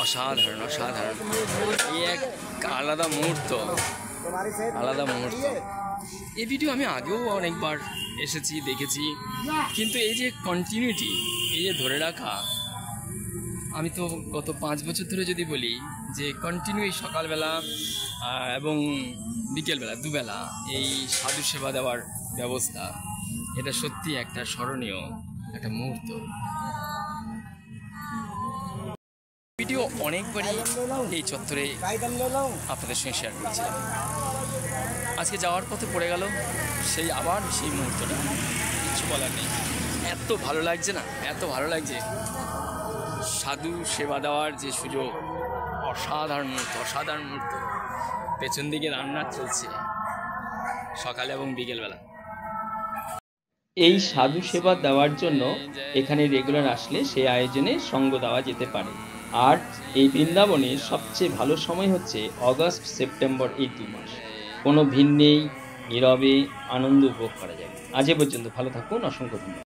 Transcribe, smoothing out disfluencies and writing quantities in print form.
অসাধারণ অসাধারণ, এই এক আলাদা মুহূর্ত, আলাদা মুহূর্ত। এই ভিডিও আমি আগেও অনেকবার এসেছি, দেখেছি, কিন্তু এই যে কন্টিনিউটি, এই যে ধরে রাখা, আমি তো গত 5 বছর ধরে যদি বলি যে কন্টিনিউ এই সকালবেলা এবং বিকেলবেলা দুবেলা এই সাধু সেবা দেওয়ার ব্যবস্থা, এটা সত্যি একটা স্মরণীয় একটা মুহূর্ত। ভিডিও অনেকবারই এই চত্বরে আপনাদের সঙ্গে শেয়ার করেছিলাম। আজকে যাওয়ার পথে পড়ে গেল সেই আবার সেই মুহূর্তটা, কিছু বলার নেই। এত ভালো লাগছে না, এত ভালো লাগছে। সাধু সেবা দেওয়ার যে সুযোগ, অসাধারণ মুহূর্ত, অসাধারণ মুহূর্ত। পেছন দিকে রান্না চলছে সকালে এবং বিকেলবেলা। এই সাধু সেবা দেওয়ার জন্য এখানে রেগুলার আসলে সেই আয়োজনে সঙ্গ দেওয়া যেতে পারে। আর এই বৃন্দাবনের সবচেয়ে ভালো সময় হচ্ছে অগস্ট সেপ্টেম্বর, এই 2 মাস। কোনো ভিড় নেই, নীরবে আনন্দ উপভোগ করা যাবে। আজ এ পর্যন্ত, ভালো থাকুন, অসংখ্য ধন্যবাদ।